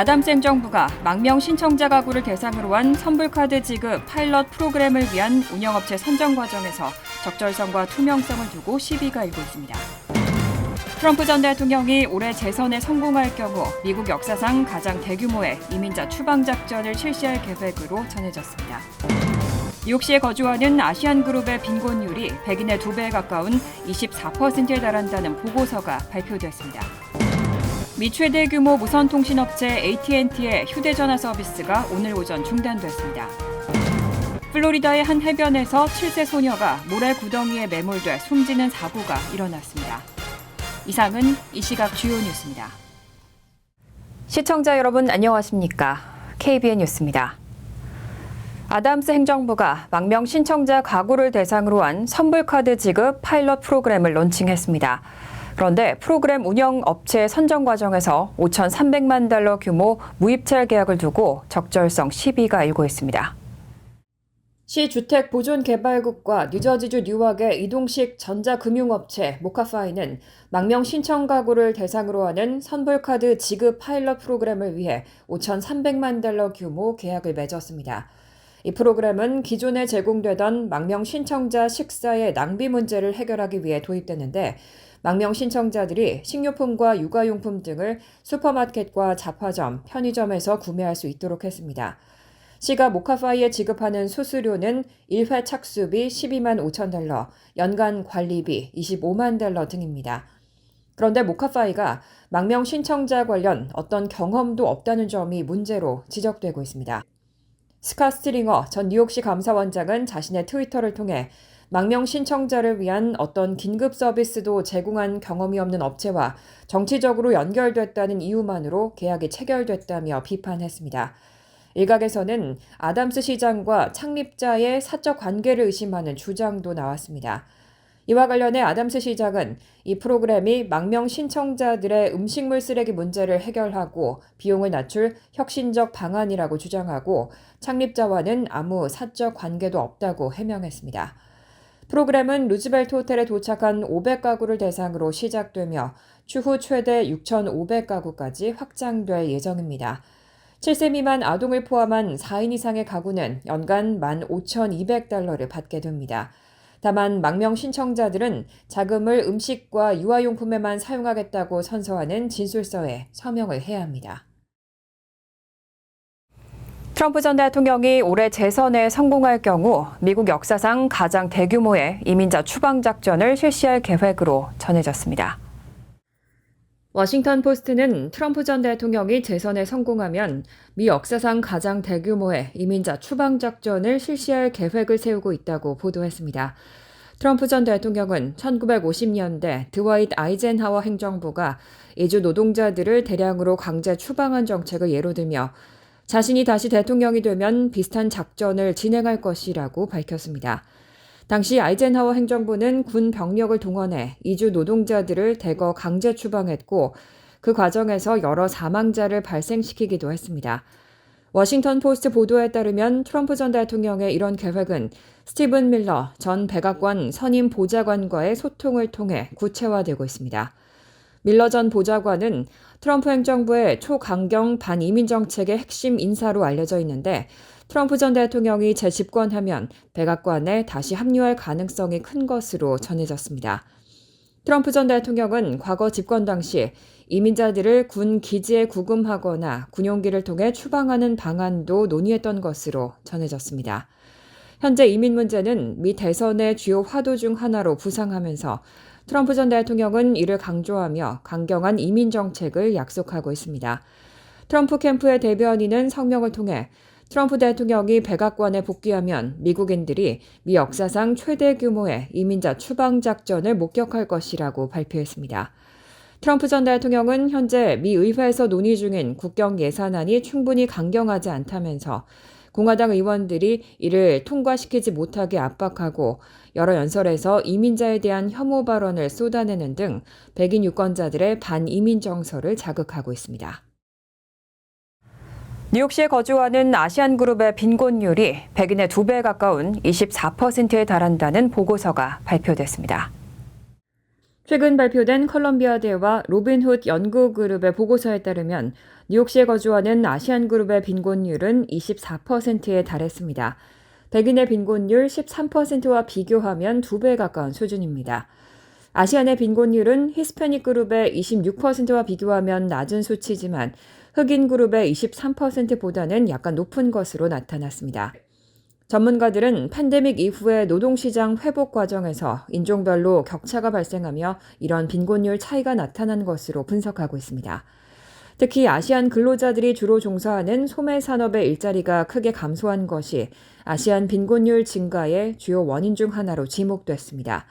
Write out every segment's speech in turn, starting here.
아담스 행정부가 망명 신청자 가구를 대상으로 한 선불카드 지급 파일럿 프로그램을 위한 운영업체 선정 과정에서 적절성과 투명성을 두고 시비가 일고 있습니다. 트럼프 전 대통령이 올해 재선에 성공할 경우 미국 역사상 가장 대규모의 이민자 추방 작전을 실시할 계획으로 전해졌습니다. 뉴욕시에 거주하는 아시안그룹의 빈곤율이 백인의 2배에 가까운 24%에 달한다는 보고서가 발표됐습니다. 미 최대 규모 무선통신업체 AT&T의 휴대전화 서비스가 오늘 오전 중단됐습니다. 플로리다의 한 해변에서 7세 소녀가 모래 구덩이에 매몰돼 숨지는 사고가 일어났습니다. 이상은 이 시각 주요 뉴스입니다. 시청자 여러분 안녕하십니까? KBN 뉴스입니다. 아담스 행정부가 망명 신청자 가구를 대상으로 한 선불카드 지급 파일럿 프로그램을 론칭했습니다. 그런데 프로그램 운영 업체 선정 과정에서 5,300만 달러 규모 무입찰 계약을 두고 적절성 시비가 일고 있습니다. 시 주택보존개발국과 뉴저지주 뉴악의 이동식 전자금융업체 모카파이는 망명 신청 가구를 대상으로 하는 선불카드 지급 파일럿 프로그램을 위해 5,300만 달러 규모 계약을 맺었습니다. 이 프로그램은 기존에 제공되던 망명 신청자 식사의 낭비 문제를 해결하기 위해 도입됐는데 망명 신청자들이 식료품과 육아용품 등을 슈퍼마켓과 잡화점, 편의점에서 구매할 수 있도록 했습니다. 시가 모카파이에 지급하는 수수료는 1회 착수비 12만 5천 달러, 연간 관리비 25만 달러 등입니다. 그런데 모카파이가 망명 신청자 관련 어떤 경험도 없다는 점이 문제로 지적되고 있습니다. 스카 스트링어 전 뉴욕시 감사원장은 자신의 트위터를 통해 망명 신청자를 위한 어떤 긴급 서비스도 제공한 경험이 없는 업체와 정치적으로 연결됐다는 이유만으로 계약이 체결됐다며 비판했습니다. 일각에서는 아담스 시장과 창립자의 사적 관계를 의심하는 주장도 나왔습니다. 이와 관련해 아담스 시장은 이 프로그램이 망명 신청자들의 음식물 쓰레기 문제를 해결하고 비용을 낮출 혁신적 방안이라고 주장하고 창립자와는 아무 사적 관계도 없다고 해명했습니다. 프로그램은 루즈벨트 호텔에 도착한 500가구를 대상으로 시작되며 추후 최대 6,500가구까지 확장될 예정입니다. 7세 미만 아동을 포함한 4인 이상의 가구는 연간 15,200달러를 받게 됩니다. 다만 망명 신청자들은 자금을 음식과 유아용품에만 사용하겠다고 선서하는 진술서에 서명을 해야 합니다. 트럼프 전 대통령이 올해 재선에 성공할 경우 미국 역사상 가장 대규모의 이민자 추방 작전을 실시할 계획으로 전해졌습니다. 워싱턴 포스트는 트럼프 전 대통령이 재선에 성공하면 미 역사상 가장 대규모의 이민자 추방 작전을 실시할 계획을 세우고 있다고 보도했습니다. 트럼프 전 대통령은 1950년대 드와이트 아이젠하워 행정부가 이주 노동자들을 대량으로 강제 추방한 정책을 예로 들며 자신이 다시 대통령이 되면 비슷한 작전을 진행할 것이라고 밝혔습니다. 당시 아이젠하워 행정부는 군 병력을 동원해 이주 노동자들을 대거 강제 추방했고 그 과정에서 여러 사망자를 발생시키기도 했습니다. 워싱턴 포스트 보도에 따르면 트럼프 전 대통령의 이런 계획은 스티븐 밀러 전 백악관 선임 보좌관과의 소통을 통해 구체화되고 있습니다. 밀러 전 보좌관은 트럼프 행정부의 초강경 반이민 정책의 핵심 인사로 알려져 있는데 트럼프 전 대통령이 재집권하면 백악관에 다시 합류할 가능성이 큰 것으로 전해졌습니다. 트럼프 전 대통령은 과거 집권 당시 이민자들을 군 기지에 구금하거나 군용기를 통해 추방하는 방안도 논의했던 것으로 전해졌습니다. 현재 이민 문제는 미 대선의 주요 화두 중 하나로 부상하면서 트럼프 전 대통령은 이를 강조하며 강경한 이민 정책을 약속하고 있습니다. 트럼프 캠프의 대변인은 성명을 통해 트럼프 대통령이 백악관에 복귀하면 미국인들이 미 역사상 최대 규모의 이민자 추방 작전을 목격할 것이라고 발표했습니다. 트럼프 전 대통령은 현재 미 의회에서 논의 중인 국경 예산안이 충분히 강경하지 않다면서 공화당 의원들이 이를 통과시키지 못하게 압박하고 여러 연설에서 이민자에 대한 혐오 발언을 쏟아내는 등 백인 유권자들의 반이민 정서를 자극하고 있습니다. 뉴욕시에 거주하는 아시안그룹의 빈곤율이 백인의 2배에 가까운 24%에 달한다는 보고서가 발표됐습니다. 최근 발표된 컬럼비아대와 로빈훗 연구그룹의 보고서에 따르면 뉴욕시에 거주하는 아시안그룹의 빈곤율은 24%에 달했습니다. 백인의 빈곤율 13%와 비교하면 2배 가까운 수준입니다. 아시안의 빈곤율은 히스패닉 그룹의 26%와 비교하면 낮은 수치지만 흑인 그룹의 23%보다는 약간 높은 것으로 나타났습니다. 전문가들은 팬데믹 이후의 노동시장 회복 과정에서 인종별로 격차가 발생하며 이런 빈곤율 차이가 나타난 것으로 분석하고 있습니다. 특히 아시안 근로자들이 주로 종사하는 소매 산업의 일자리가 크게 감소한 것이 아시안 빈곤율 증가의 주요 원인 중 하나로 지목됐습니다.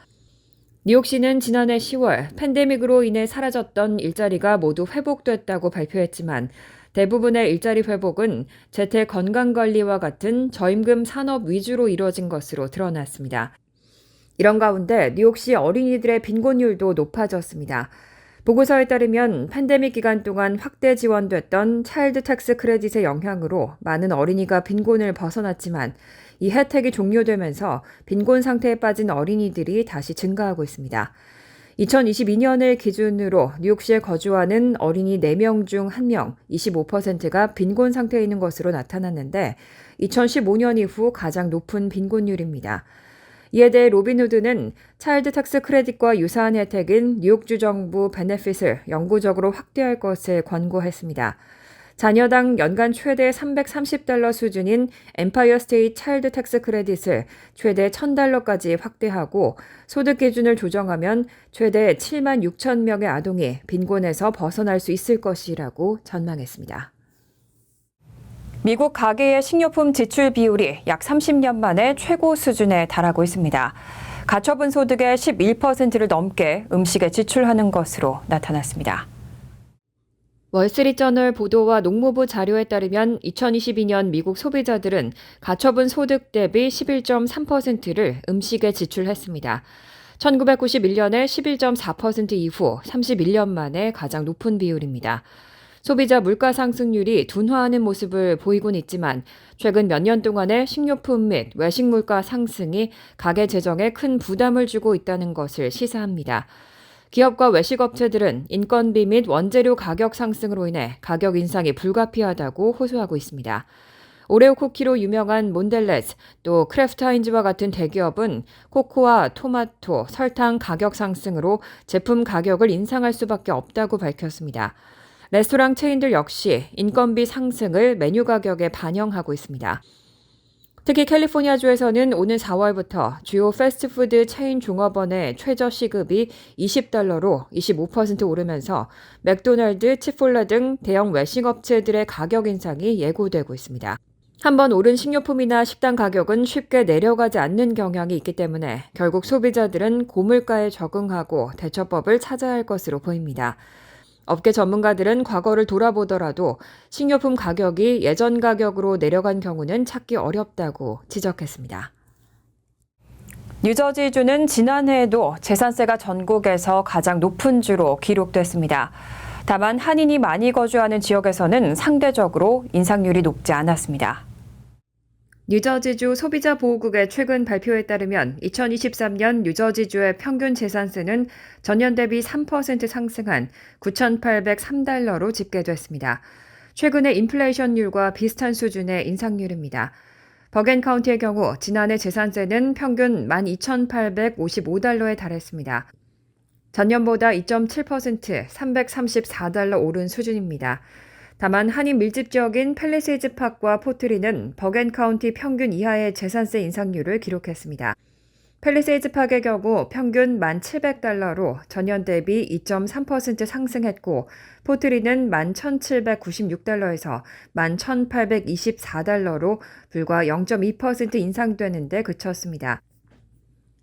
뉴욕시는 지난해 10월 팬데믹으로 인해 사라졌던 일자리가 모두 회복됐다고 발표했지만 대부분의 일자리 회복은 재택 건강관리와 같은 저임금 산업 위주로 이루어진 것으로 드러났습니다. 이런 가운데 뉴욕시 어린이들의 빈곤율도 높아졌습니다. 보고서에 따르면 팬데믹 기간 동안 확대 지원됐던 차일드 텍스 크레딧의 영향으로 많은 어린이가 빈곤을 벗어났지만 이 혜택이 종료되면서 빈곤 상태에 빠진 어린이들이 다시 증가하고 있습니다. 2022년을 기준으로 뉴욕시에 거주하는 어린이 4명 중 1명, 25%가 빈곤 상태에 있는 것으로 나타났는데 2015년 이후 가장 높은 빈곤율입니다. 이에 대해 로빈후드는 차일드 텍스 크레딧과 유사한 혜택인 뉴욕주 정부 베네핏을 영구적으로 확대할 것을 권고했습니다. 자녀당 연간 최대 $330 수준인 엠파이어 스테이트 차일드 텍스 크레딧을 최대 $1,000까지 확대하고 소득 기준을 조정하면 최대 7만 6천 명의 아동이 빈곤에서 벗어날 수 있을 것이라고 전망했습니다. 미국 가계의 식료품 지출 비율이 약 30년 만에 최고 수준에 달하고 있습니다. 가처분 소득의 11%를 넘게 음식에 지출하는 것으로 나타났습니다. 월스트리트저널 보도와 농무부 자료에 따르면 2022년 미국 소비자들은 가처분 소득 대비 11.3%를 음식에 지출했습니다. 1991년에 11.4% 이후 31년 만에 가장 높은 비율입니다. 소비자 물가 상승률이 둔화하는 모습을 보이곤 있지만 최근 몇 년 동안의 식료품 및 외식 물가 상승이 가계 재정에 큰 부담을 주고 있다는 것을 시사합니다. 기업과 외식업체들은 인건비 및 원재료 가격 상승으로 인해 가격 인상이 불가피하다고 호소하고 있습니다. 오레오 쿠키로 유명한 몬델레스, 또 크래프트 하인즈와 같은 대기업은 코코아, 토마토, 설탕 가격 상승으로 제품 가격을 인상할 수밖에 없다고 밝혔습니다. 레스토랑 체인들 역시 인건비 상승을 메뉴 가격에 반영하고 있습니다. 특히 캘리포니아주에서는 오는 4월부터 주요 패스트푸드 체인 종업원의 최저 시급이 $20로 25% 오르면서 맥도날드, 치폴레 등 대형 외식업체들의 가격 인상이 예고되고 있습니다. 한번 오른 식료품이나 식당 가격은 쉽게 내려가지 않는 경향이 있기 때문에 결국 소비자들은 고물가에 적응하고 대처법을 찾아야 할 것으로 보입니다. 업계 전문가들은 과거를 돌아보더라도 식료품 가격이 예전 가격으로 내려간 경우는 찾기 어렵다고 지적했습니다. 뉴저지주는 지난해에도 재산세가 전국에서 가장 높은 주로 기록됐습니다. 다만 한인이 많이 거주하는 지역에서는 상대적으로 인상률이 높지 않았습니다. 뉴저지주 소비자보호국의 최근 발표에 따르면 2023년 뉴저지주의 평균 재산세는 전년 대비 3% 상승한 $9,803로 집계됐습니다. 최근의 인플레이션율과 비슷한 수준의 인상률입니다. 버겐 카운티의 경우 지난해 재산세는 평균 $12,855에 달했습니다. 전년보다 2.7% $334 오른 수준입니다. 다만 한인 밀집 지역인 팰리세이즈 팍과 포트리는 버겐 카운티 평균 이하의 재산세 인상률을 기록했습니다. 팰리세이즈 팍의 경우 평균 $1,700로 전년 대비 2.3% 상승했고 포트리는 $11,796에서 $11,824로 불과 0.2% 인상되는 데 그쳤습니다.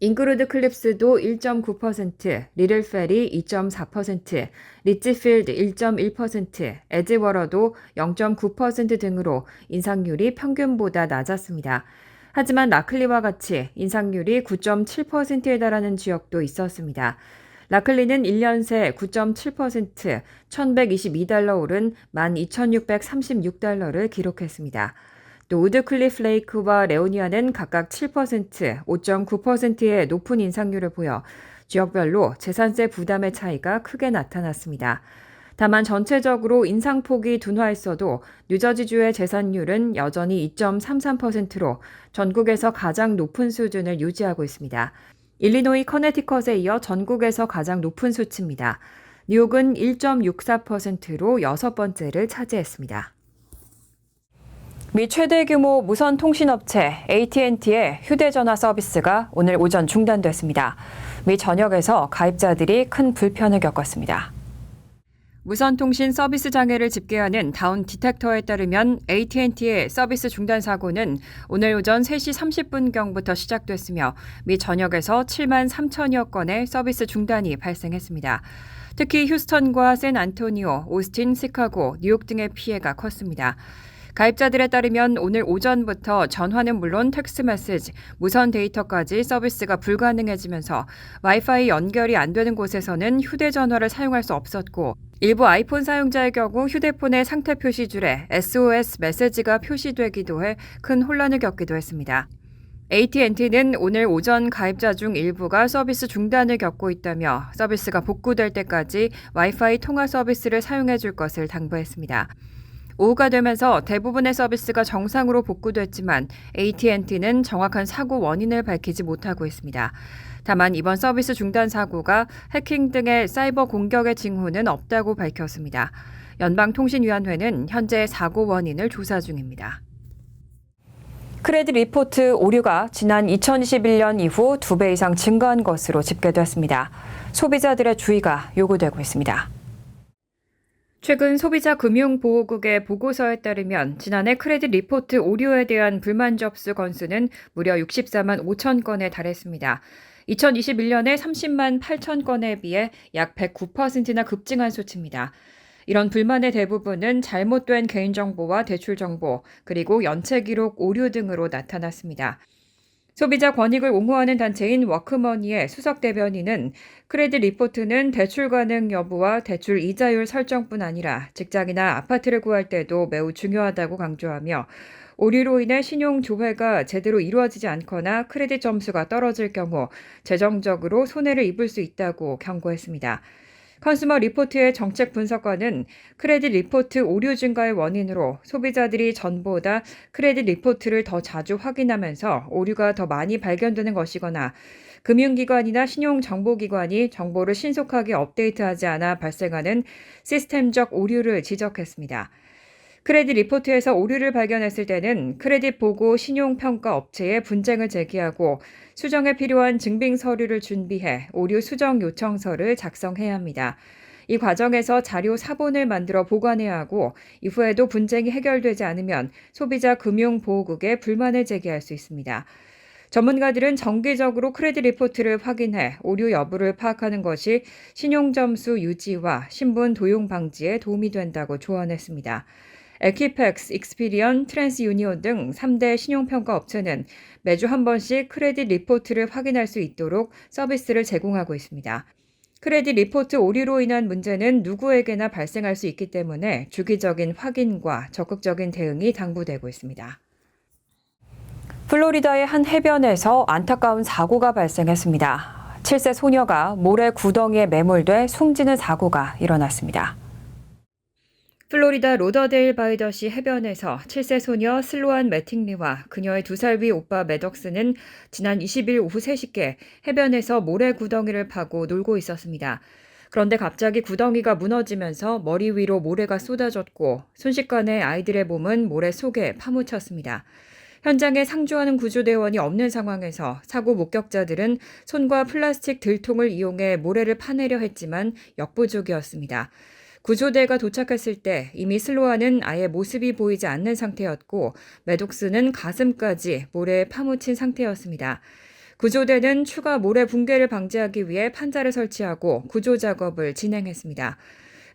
잉크루드 클립스도 1.9%, 리틀펠이 2.4%, 리치필드 1.1%, 에즈워러도 0.9% 등으로 인상률이 평균보다 낮았습니다. 하지만 라클리와 같이 인상률이 9.7%에 달하는 지역도 있었습니다. 라클리는 1년 새 9.7%, $1,122 오른 $12,636를 기록했습니다. 또 우드클리프 레이크와 레오니아는 각각 7%, 5.9%의 높은 인상률을 보여 지역별로 재산세 부담의 차이가 크게 나타났습니다. 다만 전체적으로 인상폭이 둔화했어도 뉴저지주의 재산율은 여전히 2.33%로 전국에서 가장 높은 수준을 유지하고 있습니다. 일리노이, 커네티컷에 이어 전국에서 가장 높은 수치입니다. 뉴욕은 1.64%로 6번째를 차지했습니다. 미 최대 규모 무선 통신업체 AT&T의 휴대전화 서비스가 오늘 오전 중단됐습니다. 미 전역에서 가입자들이 큰 불편을 겪었습니다. 무선 통신 서비스 장애를 집계하는 다운 디텍터에 따르면 AT&T의 서비스 중단 사고는 오늘 오전 3시 30분경부터 시작됐으며 미 전역에서 7만 3천여 건의 서비스 중단이 발생했습니다. 특히 휴스턴과 샌안토니오, 오스틴, 시카고, 뉴욕 등의 피해가 컸습니다. 가입자들에 따르면 오늘 오전부터 전화는 물론 텍스트 메시지, 무선 데이터까지 서비스가 불가능해지면서 와이파이 연결이 안 되는 곳에서는 휴대전화를 사용할 수 없었고 일부 아이폰 사용자의 경우 휴대폰의 상태 표시줄에 SOS 메시지가 표시되기도 해 큰 혼란을 겪기도 했습니다. AT&T는 오늘 오전 가입자 중 일부가 서비스 중단을 겪고 있다며 서비스가 복구될 때까지 와이파이 통화 서비스를 사용해 줄 것을 당부했습니다. 오후가 되면서 대부분의 서비스가 정상으로 복구됐지만 AT&T는 정확한 사고 원인을 밝히지 못하고 있습니다. 다만 이번 서비스 중단 사고가 해킹 등의 사이버 공격의 징후는 없다고 밝혔습니다. 연방통신위원회는 현재 사고 원인을 조사 중입니다. 크레딧 리포트 오류가 지난 2021년 이후 2배 이상 증가한 것으로 집계됐습니다. 소비자들의 주의가 요구되고 있습니다. 최근 소비자금융보호국의 보고서에 따르면 지난해 크레딧 리포트 오류에 대한 불만 접수 건수는 무려 64만 5천 건에 달했습니다. 2021년에 30만 8천 건에 비해 약 109%나 급증한 수치입니다. 이런 불만의 대부분은 잘못된 개인정보와 대출정보, 그리고 연체기록 오류 등으로 나타났습니다. 소비자 권익을 옹호하는 단체인 워크머니의 수석 대변인은 크레딧 리포트는 대출 가능 여부와 대출 이자율 설정뿐 아니라 직장이나 아파트를 구할 때도 매우 중요하다고 강조하며 오류로 인해 신용 조회가 제대로 이루어지지 않거나 크레딧 점수가 떨어질 경우 재정적으로 손해를 입을 수 있다고 경고했습니다. 컨슈머 리포트의 정책 분석관은 크레딧 리포트 오류 증가의 원인으로 소비자들이 전보다 크레딧 리포트를 더 자주 확인하면서 오류가 더 많이 발견되는 것이거나 금융기관이나 신용정보기관이 정보를 신속하게 업데이트하지 않아 발생하는 시스템적 오류를 지적했습니다. 크레딧 리포트에서 오류를 발견했을 때는 크레딧 보고 신용평가 업체에 분쟁을 제기하고 수정에 필요한 증빙 서류를 준비해 오류 수정 요청서를 작성해야 합니다. 이 과정에서 자료 사본을 만들어 보관해야 하고 이후에도 분쟁이 해결되지 않으면 소비자 금융보호국에 불만을 제기할 수 있습니다. 전문가들은 정기적으로 크레딧 리포트를 확인해 오류 여부를 파악하는 것이 신용점수 유지와 신분 도용 방지에 도움이 된다고 조언했습니다. 에키팩스, 익스피리언, 트랜스유니온 등 3대 신용평가 업체는 매주 한 번씩 크레딧 리포트를 확인할 수 있도록 서비스를 제공하고 있습니다. 크레딧 리포트 오류로 인한 문제는 누구에게나 발생할 수 있기 때문에 주기적인 확인과 적극적인 대응이 당부되고 있습니다. 플로리다의 한 해변에서 안타까운 사고가 발생했습니다. 7세 소녀가 모래 구덩이에 매몰돼 숨지는 사고가 일어났습니다. 플로리다 로더데일 바이더시 해변에서 7세 소녀 슬로안 매팅리와 그녀의 2살 위 오빠 매덕스는 지난 20일 오후 3시께 해변에서 모래 구덩이를 파고 놀고 있었습니다. 그런데 갑자기 구덩이가 무너지면서 머리 위로 모래가 쏟아졌고 순식간에 아이들의 몸은 모래 속에 파묻혔습니다. 현장에 상주하는 구조대원이 없는 상황에서 사고 목격자들은 손과 플라스틱 들통을 이용해 모래를 파내려 했지만 역부족이었습니다. 구조대가 도착했을 때 이미 슬로아는 아예 모습이 보이지 않는 상태였고 매독스는 가슴까지 모래에 파묻힌 상태였습니다. 구조대는 추가 모래 붕괴를 방지하기 위해 판자를 설치하고 구조 작업을 진행했습니다.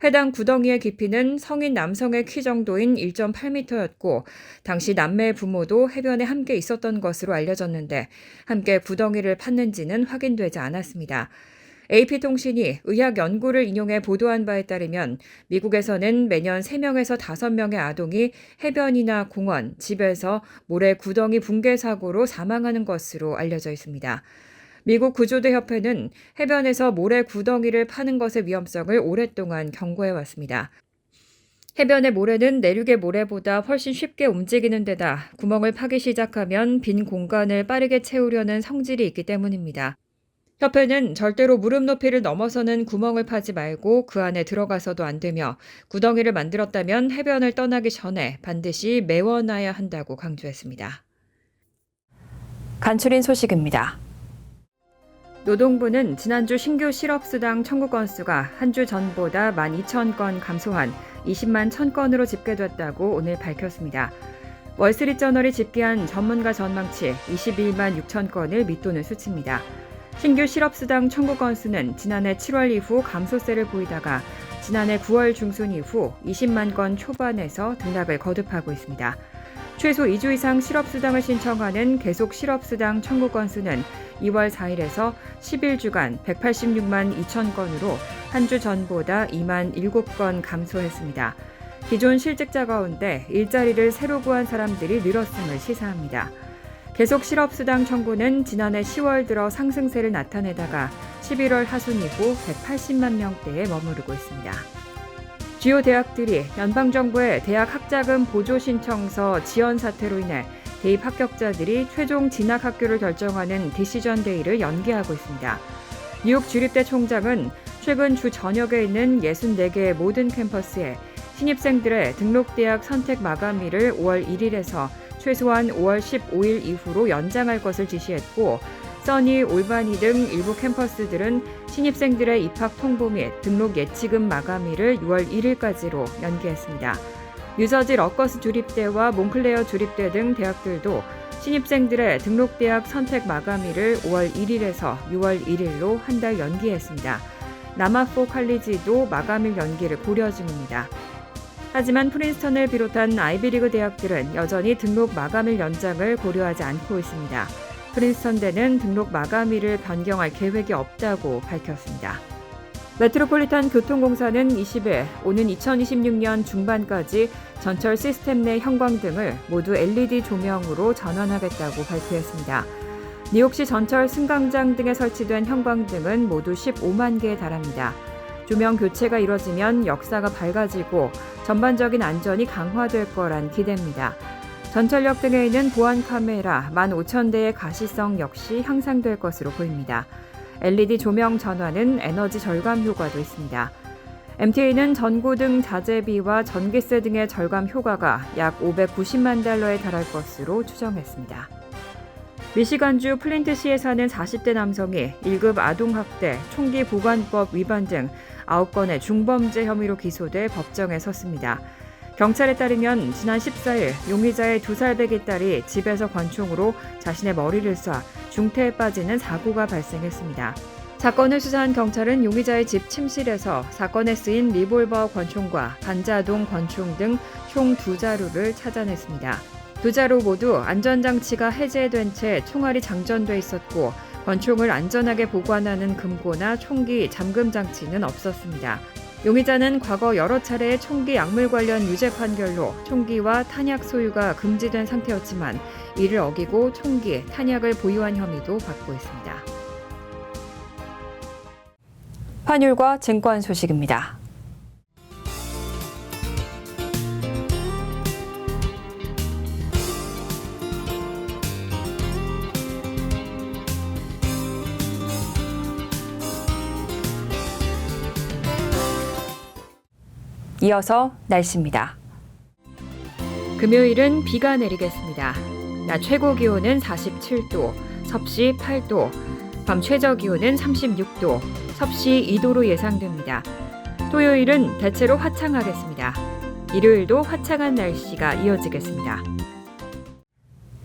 해당 구덩이의 깊이는 성인 남성의 키 정도인 1.8m였고 당시 남매의 부모도 해변에 함께 있었던 것으로 알려졌는데 함께 구덩이를 팠는지는 확인되지 않았습니다. AP통신이 의학 연구를 인용해 보도한 바에 따르면 미국에서는 매년 3명에서 5명의 아동이 해변이나 공원, 집에서 모래 구덩이 붕괴 사고로 사망하는 것으로 알려져 있습니다. 미국 구조대 협회는 해변에서 모래 구덩이를 파는 것의 위험성을 오랫동안 경고해왔습니다. 해변의 모래는 내륙의 모래보다 훨씬 쉽게 움직이는 데다 구멍을 파기 시작하면 빈 공간을 빠르게 채우려는 성질이 있기 때문입니다. 협회는 절대로 무릎 높이를 넘어서는 구멍을 파지 말고 그 안에 들어가서도 안 되며 구덩이를 만들었다면 해변을 떠나기 전에 반드시 메워놔야 한다고 강조했습니다. 간추린 소식입니다. 노동부는 지난주 신규 실업수당 청구 건수가 한 주 전보다 12,000건 감소한 20만 1,000건으로 집계됐다고 오늘 밝혔습니다. 월스트리트저널이 집계한 전문가 전망치 21만 6천 건을 밑도는 수치입니다. 신규 실업수당 청구 건수는 지난해 7월 이후 감소세를 보이다가 지난해 9월 중순 이후 20만 건 초반에서 등락을 거듭하고 있습니다. 최소 2주 이상 실업수당을 신청하는 계속 실업수당 청구 건수는 2월 4일에서 11주간 186만 2천 건으로 한 주 전보다 2만 7건 감소했습니다. 기존 실직자 가운데 일자리를 새로 구한 사람들이 늘었음을 시사합니다. 계속 실업수당 청구는 지난해 10월 들어 상승세를 나타내다가 11월 하순 이후 180만 명대에 머무르고 있습니다. 주요 대학들이 연방정부의 대학 학자금 보조 신청서 지연 사태로 인해 대입 합격자들이 최종 진학 학교를 결정하는 디시전 데이를 연기하고 있습니다. 뉴욕 주립대 총장은 최근 주 전역에 있는 64개의 모든 캠퍼스에 신입생들의 등록대학 선택 마감일을 5월 1일에서 최소한 5월 15일 이후로 연장할 것을 지시했고, 써니, 올바니 등 일부 캠퍼스들은 신입생들의 입학 통보 및 등록 예치금 마감일을 6월 1일까지로 연기했습니다. 뉴저지 러커스 주립대와 몽클레어 주립대 등 대학들도 신입생들의 등록대학 선택 마감일을 5월 1일에서 6월 1일로 한 달 연기했습니다. 남아포 칼리지도 마감일 연기를 고려 중입니다. 하지만 프린스턴을 비롯한 아이비리그 대학들은 여전히 등록 마감일 연장을 고려하지 않고 있습니다. 프린스턴대는 등록 마감일을 변경할 계획이 없다고 밝혔습니다. 메트로폴리탄 교통공사는 20일 오는 2026년 중반까지 전철 시스템 내 형광등을 모두 LED 조명으로 전환하겠다고 발표했습니다. 뉴욕시 전철 승강장 등에 설치된 형광등은 모두 15만 개에 달합니다. 조명 교체가 이뤄지면 역사가 밝아지고 전반적인 안전이 강화될 거란 기대입니다. 전철역 등에 있는 보안 카메라 15,000대의 가시성 역시 향상될 것으로 보입니다. LED 조명 전환은 에너지 절감 효과도 있습니다. MTA는 전고등 자재비와 전기세 등의 절감 효과가 약 590만 달러에 달할 것으로 추정했습니다. 미시간주 플린트시에 사는 40대 남성이 1급 아동학대, 총기 보관법 위반 등 9건의 중범죄 혐의로 기소돼 법정에 섰습니다. 경찰에 따르면 지난 14일 용의자의 2살 배기 딸이 집에서 권총으로 자신의 머리를 쏴 중태에 빠지는 사고가 발생했습니다. 사건을 수사한 경찰은 용의자의 집 침실에서 사건에 쓰인 리볼버 권총과 반자동 권총 등 총 2자루를 찾아냈습니다. 2자루 모두 안전장치가 해제된 채 총알이 장전돼 있었고 권총을 안전하게 보관하는 금고나 총기 잠금 장치는 없었습니다. 용의자는 과거 여러 차례의 총기 약물 관련 유죄 판결로 총기와 탄약 소유가 금지된 상태였지만 이를 어기고 총기, 탄약을 보유한 혐의도 받고 있습니다. 환율과 증권 소식입니다. 이어서 날씨입니다. 금요일은 비가 내리겠습니다. 낮 최고 기온은 47도, 섭씨 8도, 밤 최저 기온은 36도, 섭씨 2도로 예상됩니다. 토요일은 대체로 화창하겠습니다. 일요일도 화창한 날씨가 이어지겠습니다.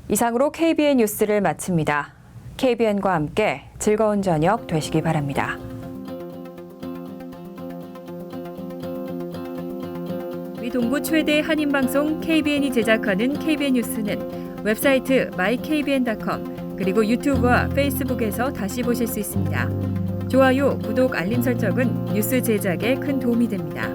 이상으로 KBN 뉴스를 마칩니다. KBN과 함께 즐거운 저녁 되시기 바랍니다. 동부 최대 한인방송 KBN이 제작하는 KBN 뉴스는 웹사이트 mykbn.com 그리고 유튜브와 페이스북에서 다시 보실 수 있습니다. 좋아요, 구독, 알림 설정은 뉴스 제작에 큰 도움이 됩니다.